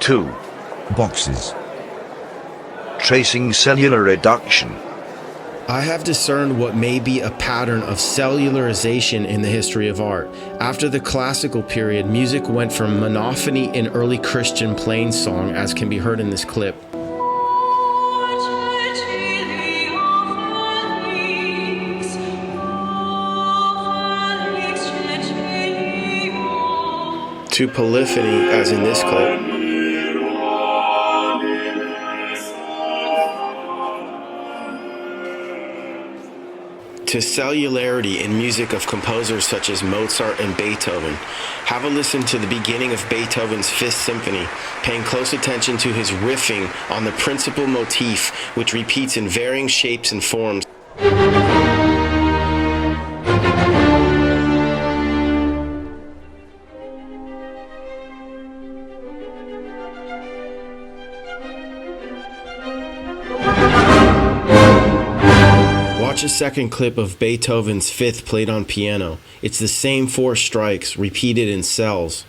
2. Boxes. Tracing cellular reduction. I have discerned what may be a pattern of cellularization in the history of art. After the classical period, music went from monophony in early Christian plainsong, as can be heard in this clip, to polyphony, as in this clip, to cellularity in music of composers such as Mozart and Beethoven. Have a listen to the beginning of Beethoven's Fifth Symphony, paying close attention to his riffing on the principal motif, which repeats in varying shapes and forms. Watch a second clip of Beethoven's Fifth played on piano. It's the same 4 strikes, repeated in cells.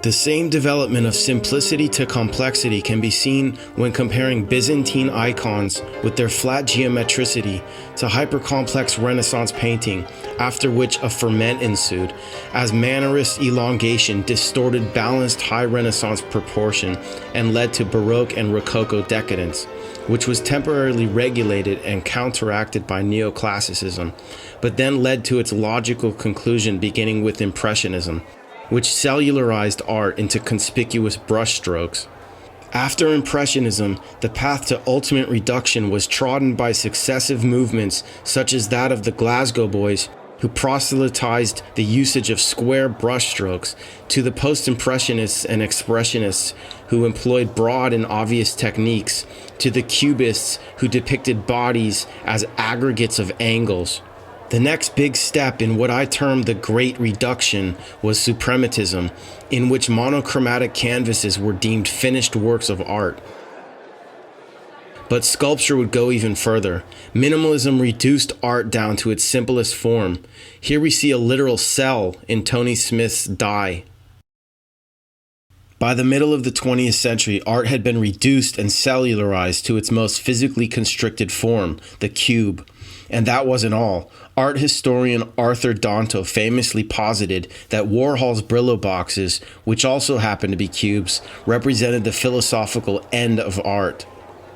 The same development of simplicity to complexity can be seen when comparing Byzantine icons with their flat geometricity to hypercomplex Renaissance painting, after which a ferment ensued, as Mannerist elongation distorted balanced high Renaissance proportion and led to Baroque and Rococo decadence, which was temporarily regulated and counteracted by Neoclassicism, but then led to its logical conclusion beginning with Impressionism, which cellularized art into conspicuous brushstrokes. After Impressionism, the path to ultimate reduction was trodden by successive movements such as that of the Glasgow Boys, who proselytized the usage of square brushstrokes, to the Post-Impressionists and Expressionists, who employed broad and obvious techniques, to the Cubists, who depicted bodies as aggregates of angles. The next big step in what I term the Great Reduction was suprematism, in which monochromatic canvases were deemed finished works of art. But sculpture would go even further. Minimalism reduced art down to its simplest form. Here we see a literal cell in Tony Smith's Die. By the middle of the 20th century, art had been reduced and cellularized to its most physically constricted form, the cube. And that wasn't all. Art historian Arthur Danto famously posited that Warhol's Brillo boxes, which also happened to be cubes, represented the philosophical end of art.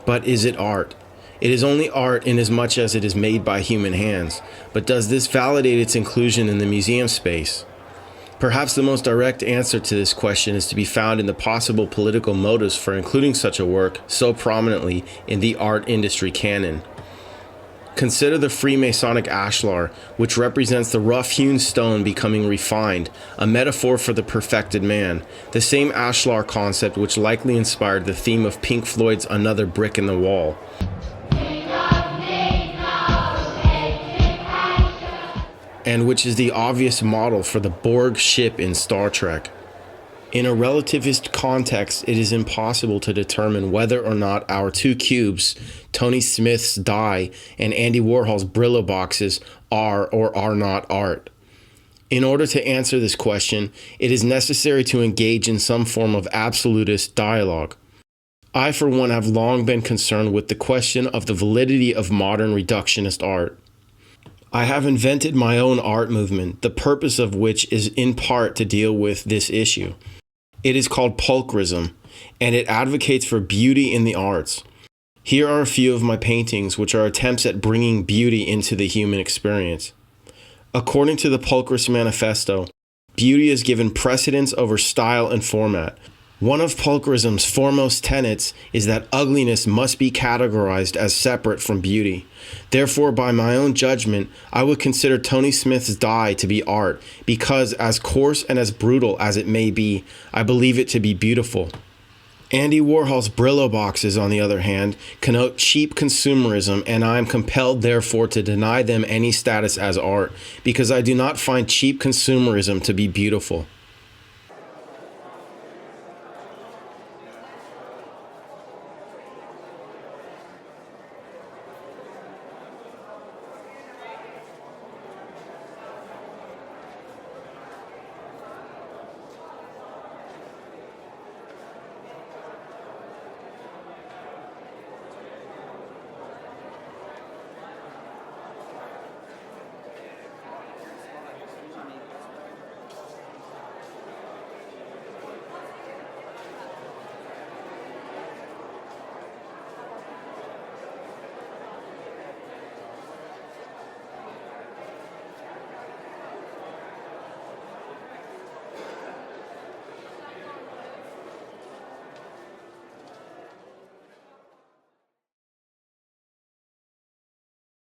But is it art? It is only art inasmuch as it is made by human hands. But does this validate its inclusion in the museum space? Perhaps the most direct answer to this question is to be found in the possible political motives for including such a work so prominently in the art industry canon. Consider the Freemasonic ashlar, which represents the rough-hewn stone becoming refined, a metaphor for the perfected man, the same ashlar concept which likely inspired the theme of Pink Floyd's Another Brick in the Wall. And which is the obvious model for the Borg ship in Star Trek. In a relativist context, it is impossible to determine whether or not our 2 cubes, Tony Smith's Die and Andy Warhol's Brillo boxes, are or are not art. In order to answer this question, it is necessary to engage in some form of absolutist dialogue. I, for one, have long been concerned with the question of the validity of modern reductionist art. I have invented my own art movement, the purpose of which is in part to deal with this issue. It is called pulchrism, and it advocates for beauty in the arts. Here are a few of my paintings, which are attempts at bringing beauty into the human experience. According to the Pulchrist Manifesto, beauty is given precedence over style and format. One of pulchrism's foremost tenets is that ugliness must be categorized as separate from beauty. Therefore, by my own judgment, I would consider Tony Smith's Die to be art, because as coarse and as brutal as it may be, I believe it to be beautiful. Andy Warhol's Brillo boxes, on the other hand, connote cheap consumerism, and I am compelled, therefore, to deny them any status as art, because I do not find cheap consumerism to be beautiful.